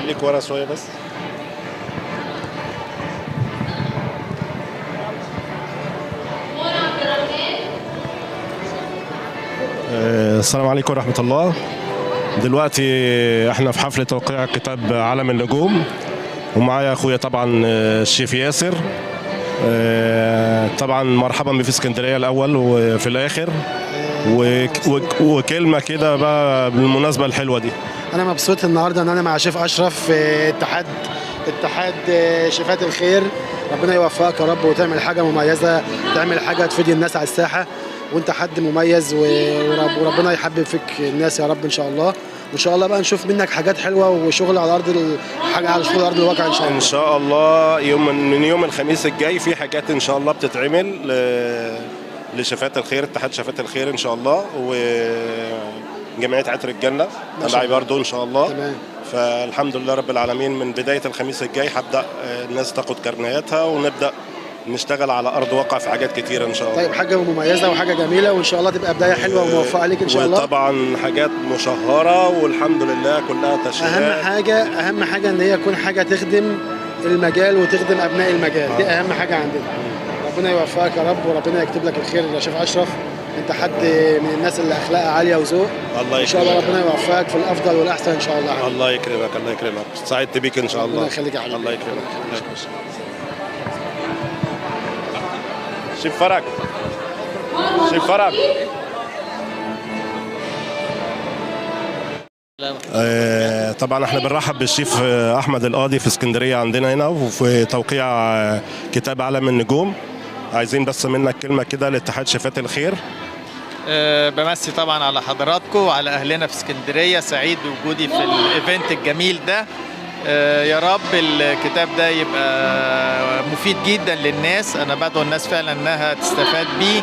خليك ورا شويه بس. السلام عليكم ورحمه الله. دلوقتي احنا في حفل توقيع كتاب عالم النجوم، ومعايا اخويا طبعا الشيف ياسر. طبعا مرحبا بيه في اسكندريه الاول وفي الاخر، وكلمه كده بقى بالمناسبه الحلوه دي. انا مبسوط النهارده ان انا مع شيف اشرف في اتحاد شيفات الخير. ربنا يوفقك يا رب وتعمل حاجه مميزه، تعمل حاجه تفيد الناس على الساحه، وانت حد مميز وربنا يحبب فيك الناس يا رب ان شاء الله. وان شاء الله بقى نشوف منك حاجات حلوه وشغل على حاجه على شغل ارض الواقع ان شاء الله. ان شاء الله من يوم الخميس الجاي في حاجات ان شاء الله بتتعمل لشفات الخير، اتحاد شفات الخير ان شاء الله، وجمعيه عطر الجنه تبعي برضه ان شاء الله. تمام. فالحمد لله رب العالمين من بدايه الخميس الجاي هبدا الناس تاخد كارنيهاتها ونبدا نشتغل على ارض واقع في حاجات كتيره ان شاء الله. طيب حاجه مميزه وحاجه جميله، وان شاء الله تبقى بدايه حلوه وموفقه ليك ان شاء الله. وطبعا حاجات مشهره والحمد لله كلها تشهيرات. اهم حاجه ان هي تكون حاجه تخدم المجال وتخدم ابناء المجال. دي اهم حاجه عندنا. ربنا يوفقك يا رب وربنا يكتب لك الخير يا شيف اشرف. انت حد من الناس اللي اخلاقها عاليه وذوق. الله يكرمك ان شاء الله ربنا يوفقك في الافضل والاحسن ان شاء الله. الله يكرمك الله يكرمك. سعدت بيك ان شاء الله. ربنا يخليك يا حبيبي. الله يكرمك. شيف فرج، شيف فرج. طبعا احنا بنرحب بالشيف احمد القاضي في اسكندريه عندنا هنا، وفي توقيع كتاب عالم النجوم. عايزين بس منك كلمه كده لاتحاد شيفات الخير. بمسي طبعا على حضراتكم وعلى اهلنا في اسكندريه، سعيد بوجودي في الايفنت الجميل ده. يا رب الكتاب ده يبقى مفيد جدا للناس. انا بدعو الناس فعلا انها تستفاد بيه.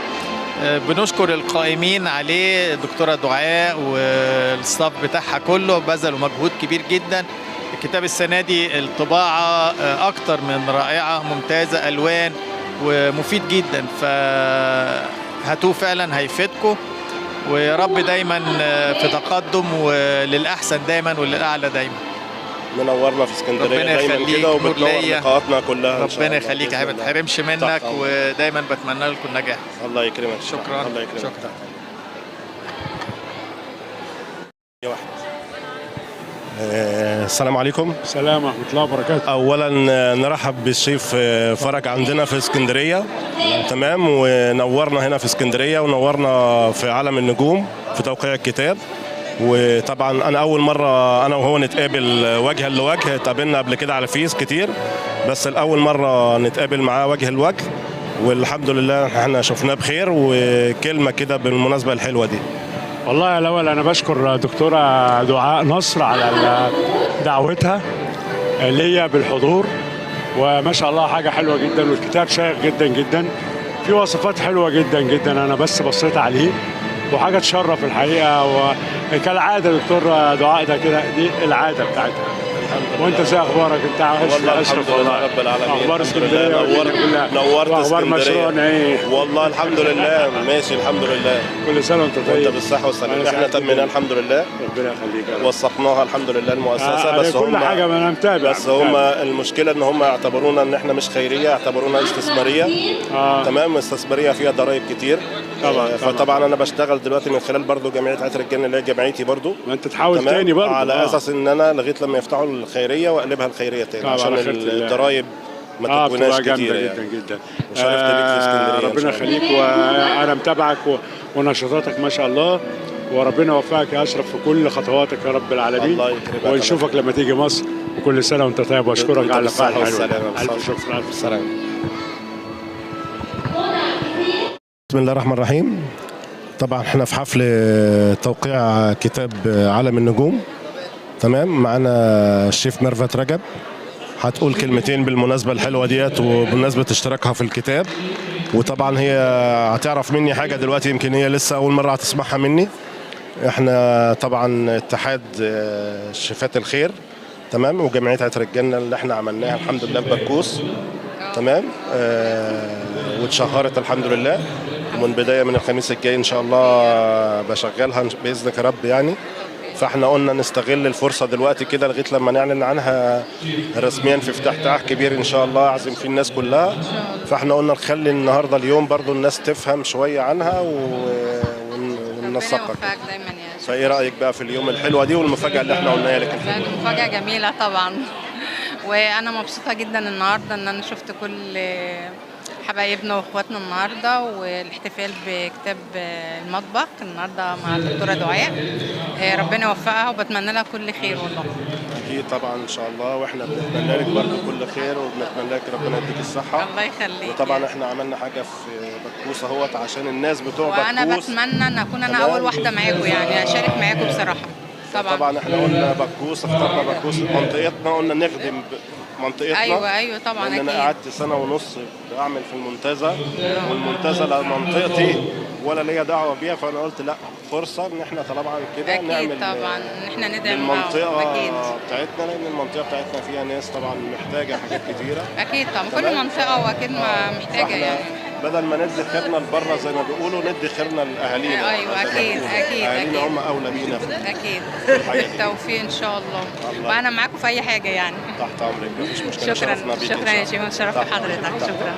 بنشكر القائمين عليه، الدكتوره دعاء والستاف بتاعها كله بذلوا مجهود كبير جدا. الكتاب السنه دي الطباعه اكتر من رائعه، ممتازه، الوان ومفيد جدا، فهاتوه فعلا هيفيدكم. ويا رب دايما في تقدم وللاحسن دايما وللاعلى دايما. منورنا في اسكندريه دايما كده وبتنور لقاءاتنا كلها. ربنا يخليك يا حبيبي، ما تحرمش منك، ودايما بتمنى لكم النجاح. الله يكرمك. شكرا. الله يكرمك. شكرا. السلام عليكم. السلام ورحمة الله وبركاته. اولا نرحب بالشيف فرج عندنا في اسكندريه. تمام. ونورنا هنا في اسكندريه ونورنا في عالم النجوم في توقيع الكتاب. وطبعا انا اول مره انا وهو نتقابل وجها لوجه. اتقابلنا قبل كده على فيس كتير، بس الاول مره نتقابل معاه وجه لوجه، والحمد لله احنا شفناه بخير. وكلمه كده بالمناسبه الحلوه دي. والله الاول انا بشكر دكتوره دعاء نصر على دعوتها ليا بالحضور، وما شاء الله حاجه حلوه جدا، والكتاب شيق جدا جدا، في وصفات حلوه جدا جدا. انا بس بصيت عليه وحاجه تشرف الحقيقه. وكالعاده دكتور دعاء ده كده، دي العاده بتاعتها. وانت ازاي اخبارك؟ انت والله الحمد لله رب العالمين. اخبار اسكندريه نورت اخبار مشروعنا ايه؟ والله الحمد لله ماشي الحمد لله. كل سنه وانت طيب. وانت بالصحه والسلامه. احنا تمينا الحمد لله. ربنا يخليك. وثقناها الحمد لله المؤسسه. بس كل حاجه ما انا متابع. بس هم المشكله ان هم يعتبرونا ان احنا مش خيريه، يعتبرونا استثماريه. تمام. استثماريه فيها ضرائب كتير. طبعا. فطبعا انا بشتغل دلوقتي من خلال برضو جمعيه عطر الجنه اللي هي جمعيتي برضو. ما انت تحاول تاني برضو على اساس ان انا لغايه لما يفتحوا الخيريه واقلبها الخيريه تاني عشان الضرايب ما تكوناش كتير جدا جدا. وشرفت بيك في اسكندريه. ربنا يخليك، وانا متابعك ونشاطاتك ما شاء الله، وربنا يوفقك يا اشرف في كل خطواتك يا رب العالمين. الله يكرمك. ونشوفك لما تيجي مصر، وكل سنه وانت طيب، واشكرك على الفعل الحلو. الف شكر. الف سلام. بسم الله الرحمن الرحيم. طبعا احنا في حفل توقيع كتاب عالم النجوم. تمام. معانا الشيف ميرفت رجب، هتقول كلمتين بالمناسبه الحلوه ديت وبمناسبه اشتراكها في الكتاب. وطبعا هي هتعرف مني حاجه دلوقتي يمكن هي لسه اول مره هتسمعها مني. احنا طبعا اتحاد شيفات الخير، تمام، وجمعيه عطر الجنه اللي احنا عملناها الحمد لله في بكوس. تمام. واتشهرت الحمد لله، ومن بدايه من الخميس الجاي ان شاء الله بشغلها باذنك يا رب يعني. فاحنا قلنا نستغل الفرصه دلوقتي كده لغايه لما نعلن عنها رسميا في افتتاح كبير ان شاء الله اعزم فيه الناس كلها. فاحنا قلنا نخلي النهارده اليوم برضو الناس تفهم شويه عنها وننسقها. يوفقك دايما يا شيخ. فايه رايك بقى في اليوم الحلوه دي والمفاجاه اللي احنا قلناها لك لا، دي مفاجأة جميلة طبعا. وانا مبسوطة جدا النهارده ان انا شفت كل حبايبنا واخواتنا النهارده، والاحتفال بكتاب المطبخ النهارده مع الدكتورة دعاء. ربنا يوفقها وبتمنى لها كل خير والله. اكيد طبعا ان شاء الله، واحنا بنتمنى لك برضه كل خير وبنتمنى لك ربنا يديك الصحه. الله يخليك. وطبعا احنا عملنا حاجه في بكوس اهوت عشان الناس بتوع بكوس، وانا بتمنى ان اكون انا اول واحده معاكم، يعني اشارك معاكم بصراحه. طبعا احنا قلنا بكوس، اخترنا بكوس منطقتنا، قلنا نخدم منطقتنا. ايوه طبعا لأن اكيد. انا قعدت سنه ونص بعمل في المنتزه، والمنتزه لا منطقتي ولا ليا دعوه بيها، فانا قلت لا، فرصه ان احنا طبعا كده اكيد نعمل طبعا ان احنا ندعم المنطقه اكيد. بتاعتنا، لان المنطقه بتاعتنا فيها ناس طبعا محتاجه حاجات كتيره. اكيد طبعا كل تمام؟ منطقه واكيد ما محتاجه فإحنا يعني. بدل ما ندي خيرنا لبره زي ما بيقولوا، ندي خيرنا لاهالينا. ايوه زي ما اكيد بيقولوا. اكيد اهالينا اكيد هم اولى بينا اكيد. الحقيقة. بالتوفيق ان شاء الله. الله. وانا معاكم في اي حاجه يعني. تحت امرك، مفيش مشكله. شكرا شرفنا بيك إن شكرا شاء يا الله. شيخ، شرف تحت حضرتك. أمرك. شكرا.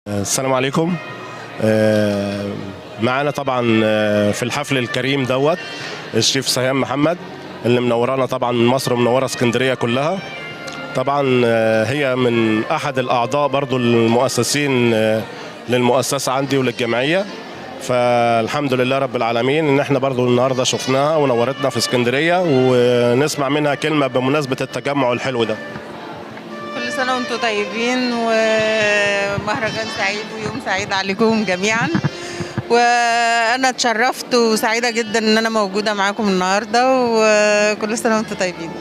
السلام عليكم. معانا طبعا في الحفل الكريم دوت الشيف سهام محمد اللي منورانا طبعا من مصر ومنوره اسكندريه كلها. طبعا هي من احد الاعضاء برضو المؤسسين للمؤسسه عندي وللجمعيه. فالحمد لله رب العالمين ان احنا برضو النهارده شفناها ونورتنا في اسكندريه، ونسمع منها كلمه بمناسبه التجمع الحلو ده. كل سنة وانتم طيبين، ومهرجان سعيد ويوم سعيد عليكم جميعا. وانا اتشرفت وسعيدة جدا ان انا موجودة معاكم النهاردة، وكل سنة وانتم طيبين.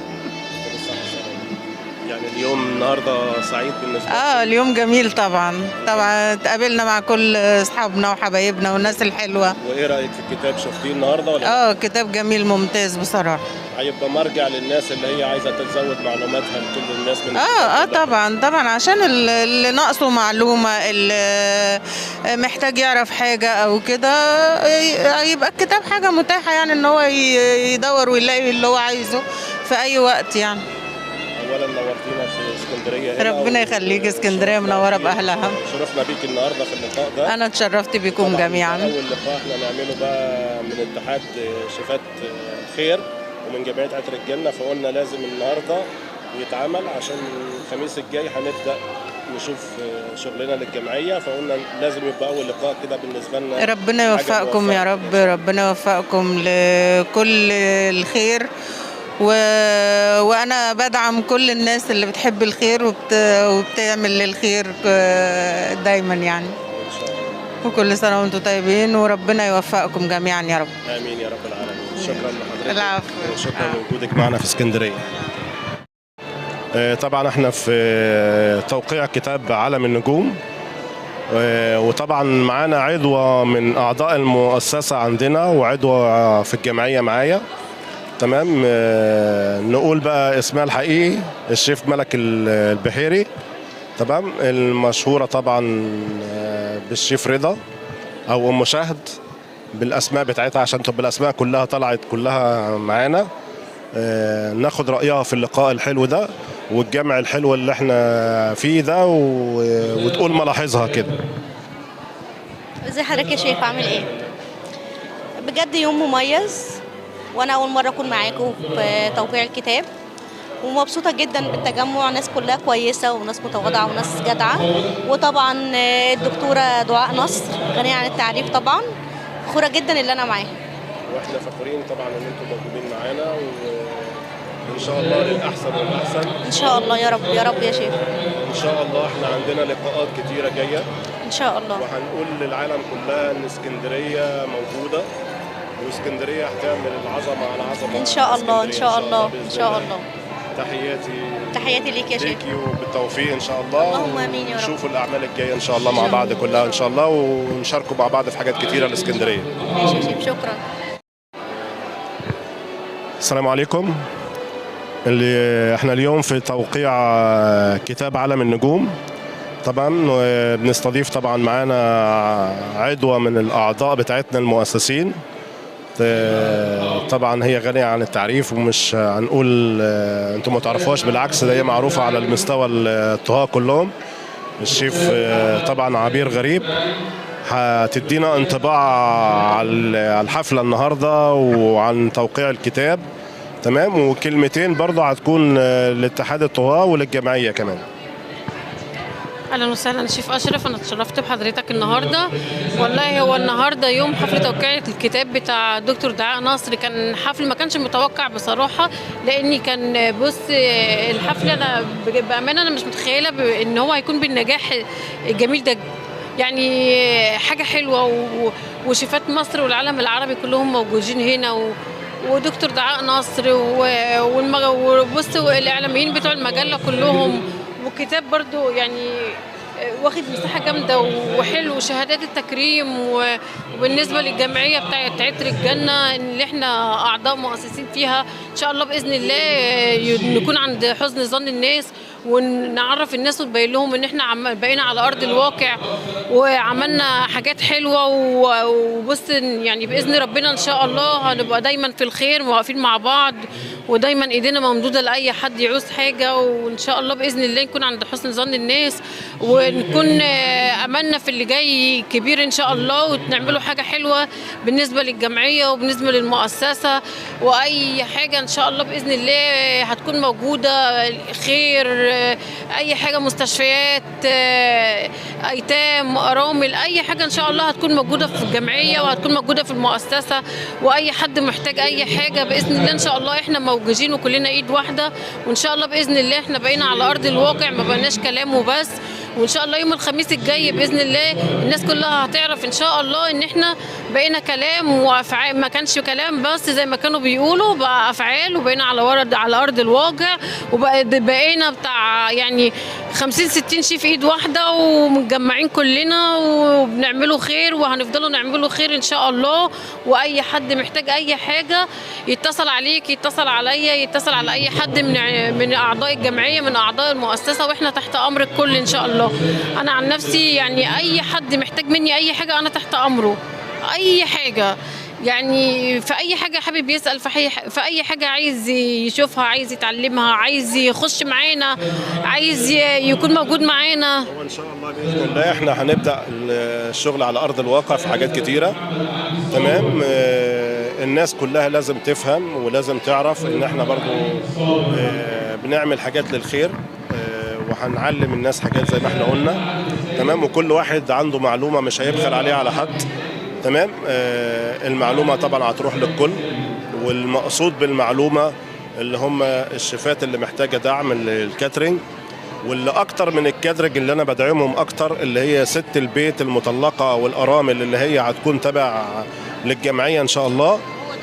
يعني اليوم النهارده سعيد بالنسبه لك؟ اليوم جميل طبعا. طبعا اتقابلنا مع كل اصحابنا وحبايبنا والناس الحلوة. وايه رايك في الكتاب؟ شفتيه النهارده ولا؟ كتاب جميل ممتاز بصراحة. هيبقى مرجع للناس اللي هي عايزه تزود معلوماتها لكل الناس من طبعا عشان اللي ناقصه معلومة، اللي محتاج يعرف حاجة او كده، يبقى الكتاب حاجة متاحة، يعني ان هو يدور ويلاقي اللي هو عايزه في اي وقت يعني. اولا نورتينا في اسكندريه هنا، ربنا يخليك. اسكندريه منوره باهلها. شرفنا بيك النهارده في اللقاء ده. انا اتشرفت بكم جميعا. اول لقاء احنا نعمله بقى من اتحاد شيفات خير ومن جمعيه عطر الجنه، فقلنا لازم النهارده يتعمل عشان الخميس الجاي هنبدا نشوف شغلنا للجمعيه، فقلنا لازم يبقى اول لقاء كده بالنسبه لنا. ربنا يوفقكم يا رب، ربنا يوفقكم لكل الخير. وانا بدعم كل الناس اللي بتحب الخير وبتعمل للخير دايما يعني. وكل سنه وانتم طيبين، وربنا يوفقكم جميعا يا رب. امين يا رب العالمين. شكرا لحضرتك. العفو. شكرا لوجودك معنا في اسكندريه. طبعا احنا في توقيع كتاب عالم النجوم، وطبعا معانا عضوة من اعضاء المؤسسه عندنا وعضوة في الجمعيه معايا. تمام. نقول بقى اسمها الحقيقي الشيف ملك البحيري، تمام، المشهوره طبعا بالشيف رضا او ام شهد بالاسماء بتاعتها عشان تبقى الاسماء كلها طلعت كلها معانا. ناخد رايها في اللقاء الحلو ده والجمع الحلو اللي احنا فيه ده، وتقول ملاحظها كده. ازي حضرتك يا شيخ، عامل ايه؟ بجد يوم مميز، وانا اول مره اكون معاكم في توقيع الكتاب، ومبسوطه جدا بالتجمع. ناس كلها كويسه وناس متواضعه وناس جدعه، وطبعا الدكتوره دعاء نصر غنيه عن التعريف. طبعا فخوره جدا اللي انا معاها، واحنا فخورين طبعا ان انتم موجودين معانا، وان شاء الله للاحسن والاحسن ان شاء الله. يا رب يا رب يا شيخ. ان شاء الله. احنا عندنا لقاءات كتيره جايه ان شاء الله، وهنقول للعالم كلها ان اسكندريه موجوده، واسكندريه هتعمل العظمه على عظمه. ان شاء الله ان شاء الله ان شاء الله. تحياتي ليك يا شيخ. ليكي وبالتوفيق ان شاء الله. اللهم امين يا رب. نشوفوا الاعمال الجايه ان شاء الله مع بعض كلها ان شاء الله، ونشاركوا مع بعض في حاجات كتيره لاسكندريه. ماشي يا شيخ، شكرا. السلام عليكم. احنا اليوم في توقيع كتاب عالم النجوم. طبعا بنستضيف طبعا معانا عضوة من الاعضاء بتاعتنا المؤسسين. طبعا هي غنية عن التعريف، ومش هنقول انتم ما تعرفوهاش، بالعكس ده هي معروفة على المستوى الطهاة كلهم. الشيف طبعا عبير غريب هتدينا انطباع على الحفلة النهاردة وعن توقيع الكتاب، تمام، وكلمتين برضه هتكون لاتحاد الطهاة وللجمعية كمان. اهلا وسهلا شيف اشرف، انا اتشرفت بحضرتك النهارده. والله هو النهارده يوم حفل توقيع الكتاب بتاع دكتور دعاء نصر، كان حفل ما كانش متوقع بصراحه، لاني كان بص الحفل انا بامانه انا مش متخيله ان هو هيكون بالنجاح الجميل ده، يعني حاجه حلوه وشيفات مصر والعالم العربي كلهم موجودين هنا ودكتور دعاء نصر وبص الاعلاميين بتوع المجله كلهم، والكتاب برضو يعني واخد مساحه جامده وحلو وشهادات التكريم. وبالنسبه للجمعيه بتاعت عطر الجنه اللي احنا اعضاء مؤسسين فيها، ان شاء الله باذن الله نكون عند حسن ظن الناس، ونعرف الناس ونبين لهم ان احنا بقينا على ارض الواقع وعملنا حاجات حلوه. وبص يعني باذن ربنا ان شاء الله هنبقى دايما في الخير واقفين مع بعض، ودايما ايدينا ممدوده لاي حد يعوز حاجه، وان شاء الله باذن الله نكون عند حسن ظن الناس، ونكون املنا في اللي جاي كبير ان شاء الله، ونعملوا حاجه حلوه بالنسبه للجمعيه وبالنسبه للمؤسسه، واي حاجه ان شاء الله باذن الله هتكون موجوده خير، اي حاجه مستشفيات ايتام ارامل، اي حاجه ان شاء الله هتكون موجوده في الجمعيه وهتكون موجوده في المؤسسه، واي حد محتاج اي حاجه باذن الله ان شاء الله احنا موجودين وكلنا ايد واحده، وان شاء الله باذن الله احنا بقينا على ارض الواقع، ما بقناش كلام وبس. وان شاء الله يوم الخميس الجاي باذن الله الناس كلها هتعرف ان شاء الله ان احنا بقينا كلام وافعال، ما كانش كلام بس زي ما كانوا بيقولوا، بقى افعال، وبقينا على ارض الواقع، وبقينا بتاع يعني 50-60 شيف ايد واحده ومتجمعين كلنا وبنعملوا خير، وهنفضلوا نعملوا خير ان شاء الله. واي حد محتاج اي حاجه يتصل عليك، يتصل عليا، يتصل على اي حد من اعضاء الجمعيه، من اعضاء المؤسسه، واحنا تحت امر الكل ان شاء الله. انا عن نفسي يعني اي حد محتاج مني اي حاجه انا تحت امره، اي حاجه يعني في اي حاجه حابب يسال في اي حاجه عايز يشوفها، عايز يتعلمها، عايز يخش معانا، عايز يكون موجود معانا. وان شاء الله باذن الله احنا هنبدا الشغل على ارض الواقع في حاجات كتيره، تمام. الناس كلها لازم تفهم ولازم تعرف ان احنا برضو بنعمل حاجات للخير، وهنعلم الناس حاجات زي ما احنا قلنا، تمام. وكل واحد عنده معلومه مش هيبخل عليها على حد، تمام. المعلومه طبعا هتروح للكل، والمقصود بالمعلومه اللي هم الشيفات اللي محتاجه دعم الكاترينج، واللي اكتر من الكاترينج اللي انا بدعمهم اكتر اللي هي ست البيت المطلقه والارامل اللي هي هتكون تبع للجمعيه ان شاء الله،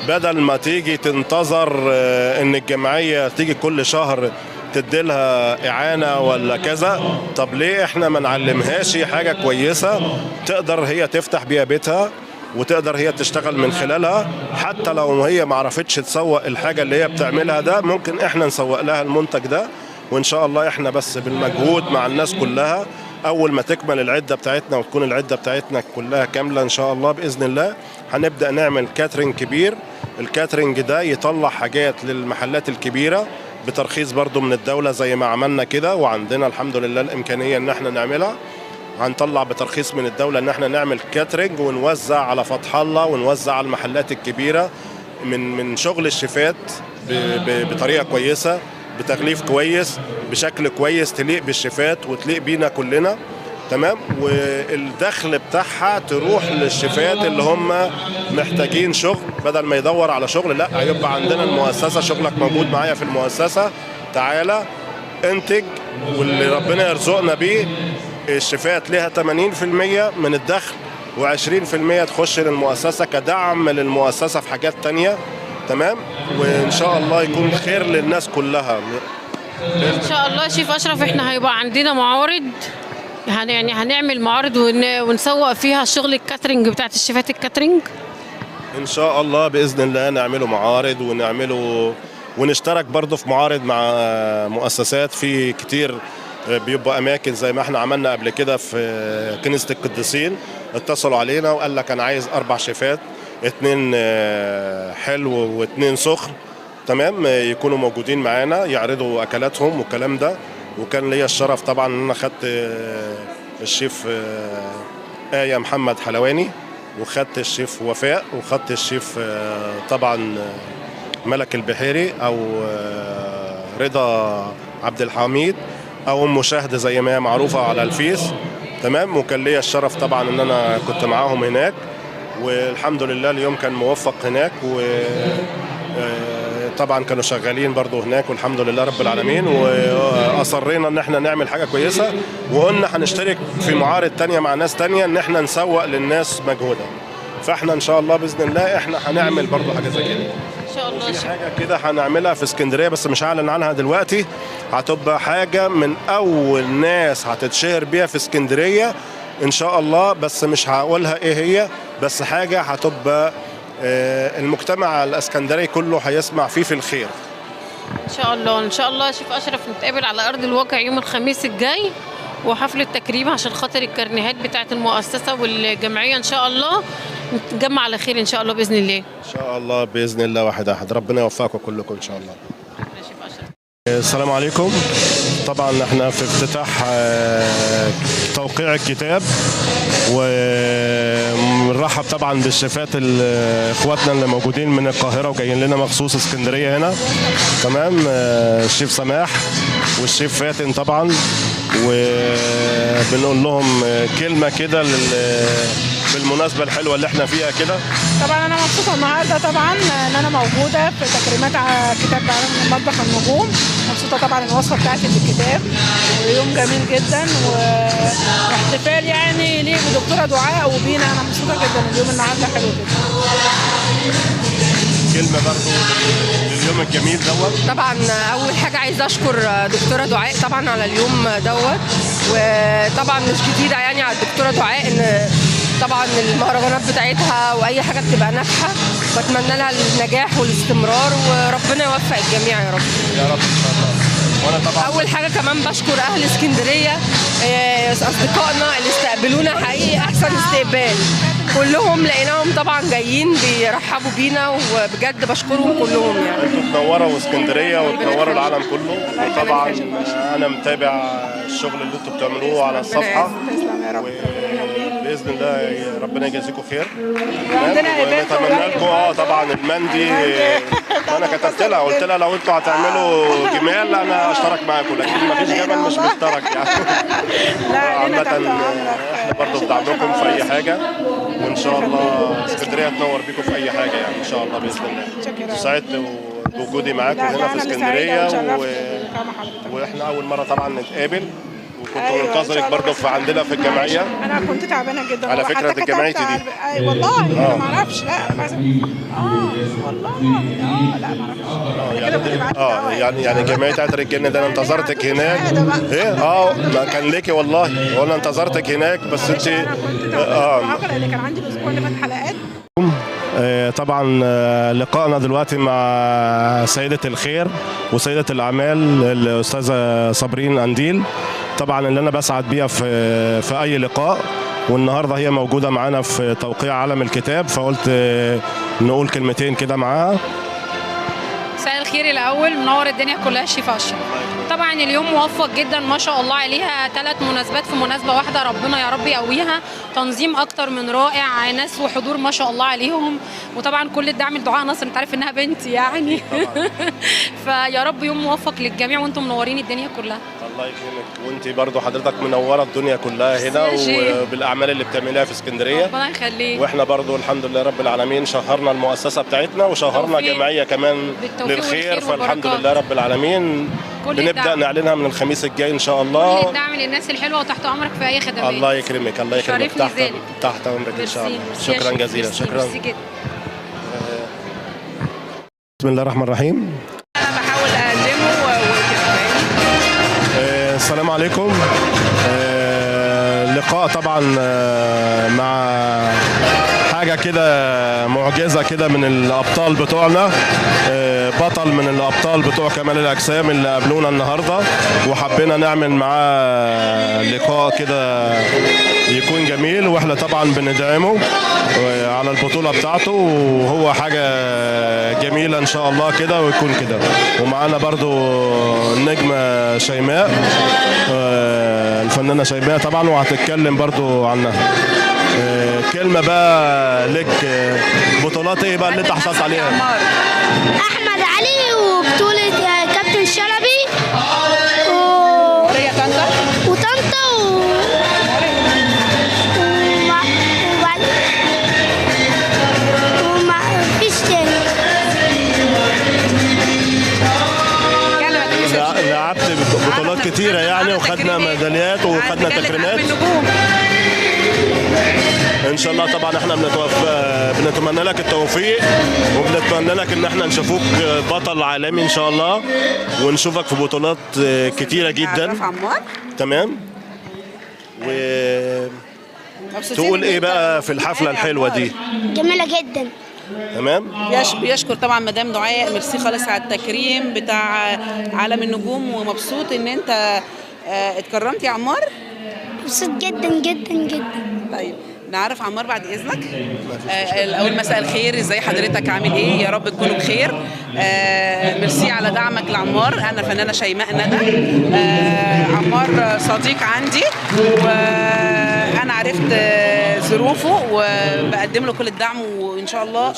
بدل ما تيجي تنتظر ان الجمعيه تيجي كل شهر تديلها إعانة ولا كذا. طب ليه احنا ما نعلمهاش حاجة كويسة تقدر هي تفتح بيها بيتها وتقدر هي تشتغل من خلالها، حتى لو هي ما عرفتش تسوق الحاجة اللي هي بتعملها ده، ممكن احنا نسوق لها المنتج ده. وان شاء الله احنا بس بالمجهود مع الناس كلها، اول ما تكمل العدة بتاعتنا وتكون العدة بتاعتنا كلها كاملة ان شاء الله بإذن الله، هنبدأ نعمل كاترينج كبير. الكاترينج ده يطلع حاجات للمحلات الكبيرة بترخيص برضو من الدولة زي ما عملنا كده، وعندنا الحمد لله الإمكانية ان احنا نعملها. هنطلع بترخيص من الدولة ان احنا نعمل كاترينج ونوزع على فتح الله ونوزع على المحلات الكبيرة من شغل الشيفات بطريقة كويسة، بتغليف كويس، بشكل كويس تليق بالشيفات وتليق بينا كلنا، تمام. والدخل بتاعها تروح للشيفات اللي هم محتاجين شغل، بدل ما يدور على شغل لا هيبقى عندنا المؤسسة، شغلك موجود معايا في المؤسسة، تعالى انتج، واللي ربنا يرزقنا بيه الشيفات لها 80% من الدخل و20% تخش للمؤسسة كدعم للمؤسسة في حاجات تانية، تمام. وإن شاء الله يكون خير للناس كلها إن شاء الله. شيف أشرف احنا هيبقى عندنا معارض، يعني هنعمل معارض ونسوق فيها شغل الكاترينج بتاعت الشيفات الكاترينج إن شاء الله بإذن الله. نعمله معارض ونشترك برضه في معارض مع مؤسسات في كتير، بيبقى اماكن زي ما احنا عملنا قبل كده في كنيسة القديسين، اتصلوا علينا وقال لك انا عايز 4 شيفات اتنين حلو واتنين سخن، تمام، يكونوا موجودين معانا يعرضوا اكلاتهم والكلام ده. وكان ليا الشرف طبعا ان انا خدت الشيف آية محمد حلواني، وخدت الشيف وفاء، وخدت الشيف طبعا ملك البحيري او رضا عبد الحميد او ام شهد زي ما هي معروفه على الفيس، تمام. وكان ليا الشرف طبعا ان انا كنت معاهم هناك، والحمد لله اليوم كان موفق هناك، و طبعا كانوا شغالين برضو هناك والحمد لله رب العالمين. واصرينا ان احنا نعمل حاجه كويسه، وقلنا هنشترك في معارض تانية مع ناس تانية ان احنا نسوق للناس مجهودها. فاحنا ان شاء الله باذن الله احنا هنعمل برضو حاجه زي كده ان شاء الله. في حاجه كده هنعملها في اسكندريه بس مش هعلن عنها دلوقتي، هتبقى حاجه من اول ناس هتتشهر بيها في اسكندريه ان شاء الله، بس مش هقولها ايه هي، بس حاجه هتبقى المجتمع الاسكندري كله هيسمع فيه في الخير ان شاء الله. ان شاء الله يا شيف اشرف نتقابل على ارض الواقع يوم الخميس الجاي، وحفل التكريم عشان خاطر الكرنيهات بتاعه المؤسسه والجمعيه ان شاء الله نتجمع على خير ان شاء الله باذن الله. ان شاء الله باذن الله واحد احد. ربنا يوفقكم كلكم ان شاء الله. يا شيف اشرف. السلام عليكم. طبعا احنا في افتتاح توقيع الكتاب، ونرحب طبعا بالشيفات اخواتنا اللي موجودين من القاهره وجايين لنا مخصوص اسكندريه هنا، تمام. الشيف سماح والشيف فاتن طبعا، وبنقول لهم كلمه كده بالمناسبه الحلوه اللي احنا فيها كده. طبعا انا مبسوطه النهارده طبعا ان انا موجوده في تكريمات كتاب مطبخ النجوم. مبسوطه طبعا الوصفه بتاعتي في الكتاب، ويوم جميل جدا واحتفال يعني ليه بدكتوره دعاء وبينا. انا مبسوطه جدا اليوم النهارده حلو جدا. كلمه برضه لليوم الجميل دوت. طبعا اول حاجه عايزه اشكر دكتوره دعاء طبعا على اليوم دوت، وطبعا مش جديده يعني على الدكتوره دعاء ان طبعا المهرجانات بتاعتها واي حاجه بتبقى ناجحه، بتمنى لها النجاح والاستمرار وربنا يوفق الجميع يا رب. يا رب ان شاء الله. وانا طبعا اول حاجه كمان بشكر اهل اسكندريه اصدقائنا اللي استقبلونا حقيقي احسن استقبال، كلهم لقيناهم طبعا جايين بيرحبوا بينا وبجد بشكرهم كلهم يعني. انتوا تنوروا اسكندريه وتنوروا العالم كله، وطبعا انا متابع الشغل اللي انتوا بتعملوه على الصفحه، باذن الله ربنا يجازيكم خير. ونتمنى لكم طبعا المندي. انا كتبت لها قلت لها لو انتوا هتعملوا جمال انا اشترك معاكم، لكن ما فيش جمال مش مشترك يعني. عامة احنا برضه بدعمكم في اي حاجه، وان شاء الله اسكندريه تنور بيكم في اي حاجه يعني ان شاء الله باذن الله. سعدت بوجودي معاكم هنا في اسكندريه، واحنا اول مره طبعا نتقابل، وكنت منتظرك برضه في عندنا في الجمعيه. انا كنت تعبانه جدا على فكره دي جمعيتي دي. والله انا ما اعرفش. لا والله لا ما اعرفش. يعني جمعيه عطر الجنه ده انا انتظرتك هناك. ايه لا كان ليكي والله، وانا انتظرتك هناك بس انت لان كان عندي الاسبوع اللي فات حلقات. طبعا لقائنا دلوقتي مع سيدة الخير وسيدة الأعمال الأستاذة صابرين أنديل، طبعا اللي أنا بسعد بيها في أي لقاء، والنهاردة هي موجودة معانا في توقيع علم الكتاب، فقلت نقول كلمتين كده معاها. مساء الخير. الأول منور الدنيا كلها الشيف أشرف. طبعا اليوم موفق جدا ما شاء الله عليها، 3 مناسبات في مناسبة واحدة، ربنا يا رب يقويها. تنظيم أكتر من رائع، ناس وحضور ما شاء الله عليهم، وطبعا كل الدعم لدعاء نصر، انت عارف انها بنتي يعني. فيا رب يوم موفق للجميع، وانتم منورين الدنيا كلها. الله يكرمك. وانت برضو حضرتك منوره الدنيا كلها هنا وبالاعمال اللي بتعمليها في اسكندريه. ربنا يخليك. واحنا برضو الحمد لله رب العالمين شهرنا المؤسسه بتاعتنا وشهرنا جمعيه كمان للخير، فالحمد لله رب العالمين بنبدا نعلنها من الخميس الجاي ان شاء الله. كل الدعم للناس الحلوه وتحت امرك في اي خدمات. الله يكرمك. الله يكرمك. تحت امرك ان شاء الله. شكرا جزيلا. شكرا. بسم الله الرحمن الرحيم. انا بحاول اقدمه وكده. السلام عليكم. لقاء طبعا مع حاجه حاجه كده معجزه كده من الابطال بتوعنا، بطل من الابطال بتوع كمال الاجسام اللي قابلونا النهارده، وحبينا نعمل معاه لقاء كده يكون جميل، واحنا طبعا بندعمه على البطوله بتاعته، وهو حاجه جميله ان شاء الله كده ويكون كده. ومعانا برضو النجمه شيماء، الفنانه شيماء طبعا، وهتتكلم برضو عنها. كلمه بقى لك، بطولات ايه بقى اللي انت حصلت عليها؟ احمد علي وبطوله كابتن شلبي وطنطا ومفيش تاني. لعبت بطولات كتيره يعني، وخدنا ميداليات وخدنا تكريمات ان شاء الله. طبعا احنا بنتمنى لك التوفيق، وبنتمنى لك ان احنا نشوفوك بطل عالمي ان شاء الله، ونشوفك في بطولات كتيره جدا. تمام. تقول ايه بقى في الحفله الحلوه دي؟ جميله جدا. تمام. بيشكر طبعا مدام دعاء، ميرسي خالص على التكريم بتاع عالم النجوم، ومبسوط ان انت اتكرمت يا عمار. مبسوط جدا جدا جدا. طيب نعرف عمار بعد اذنك. الاول مساء الخير، ازاي حضرتك، عامل ايه؟ يا رب تكونوا بخير. ميرسي على دعمك لعمار. انا فنانه شيماء ندى. عمار صديق عندي، وانا عرفت ظروفه وبقدم له كل الدعم، وان شاء الله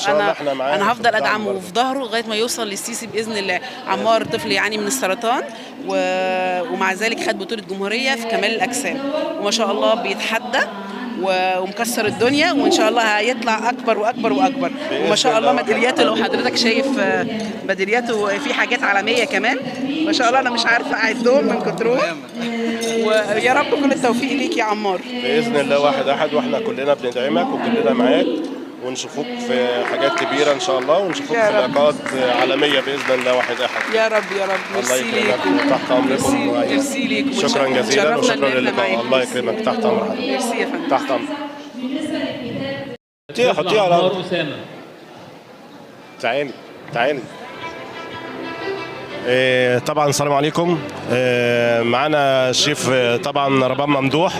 انا هفضل ادعمه في ظهره لغايه ما يوصل للسيسي باذن الله. عمار طفل يعاني من السرطان، ومع ذلك خد بطوله جمهوريه في كمال الاجسام، وما شاء الله بيتحدى ومكسر الدنيا، وان شاء الله هيطلع اكبر واكبر واكبر. وما شاء الله ميدالياته، لو حضرتك شايف ميدالياته في حاجات عالميه كمان ما شاء الله، انا مش عارفه اعدهم من كترهم. ويا رب كل التوفيق ليك يا عمار باذن الله. واحد احد، واحنا كلنا بندعمك وكلنا معاك، ونشوفوك في حاجات كبيره ان شاء الله، ونشوفوك في لقاءات عالميه باذن الله. واحد احد يا رب يا رب. ميرسي ليك، تحت امركم. ميرسي ليك، شكرا جزيلا وشكرا للقاء. الله يكرمك، تحت امرك. ميرسي يا فندم. تحت امرك. حطيها على الارض. تعالي. طبعا السلام عليكم. معانا الشيف طبعا رباب ممدوح،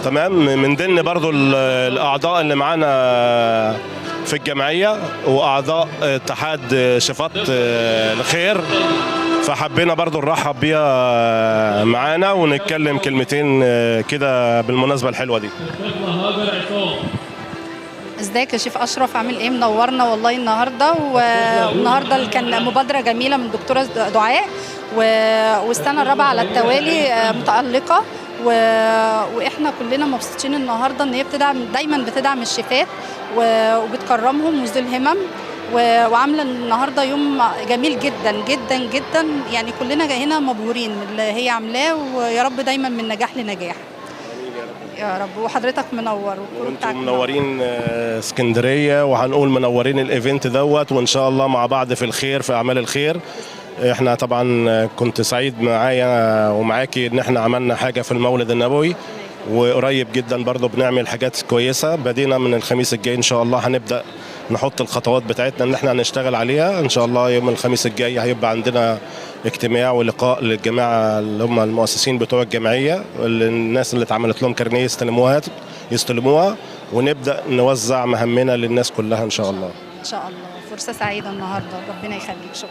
تمام، من ضمن برضو الاعضاء اللي معانا في الجمعيه، واعضاء اتحاد شيفات الخير، فحبينا برضو نرحب بيها معانا ونتكلم كلمتين كده بالمناسبه الحلوه دي. ازيك يا شيف اشرف، عامل ايه؟ منورنا والله النهارده. والنهارده كان مبادره جميله من الدكتوره دعاء، والسنه الرابعه على التوالي متالقه، واحنا كلنا مبسوطين النهارده ان هي دايما بتدعم الشيفات وبتكرمهم وذو الهمم، وعامله النهارده يوم جميل جدا جدا جدا. يعني كلنا هنا مبهورين اللي هي عاملاه، ويا رب دايما من نجاح لنجاح يا رب. وحضرتك منور، وانتم منورين اسكندريه، وهنقول منورين الايفنت دوت، وان شاء الله مع بعض في الخير، في اعمال الخير. احنا طبعا كنت سعيد معايا ومعاكي ان احنا عملنا حاجه في المولد النبوي، وقريب جدا برضو بنعمل حاجات كويسه. بدينا من الخميس الجاي ان شاء الله هنبدا نحط الخطوات بتاعتنا ان احنا هنشتغل عليها ان شاء الله. يوم الخميس الجاي هيبقى عندنا اجتماع ولقاء للجماعه اللي هم المؤسسين بتوع الجمعيه، الناس اللي اتعملت لهم كارنيه يستلموها، ونبدا نوزع مهمنا للناس كلها ان شاء الله. ان شاء الله. فرصه سعيده النهارده، ربنا يخليك. شكرا.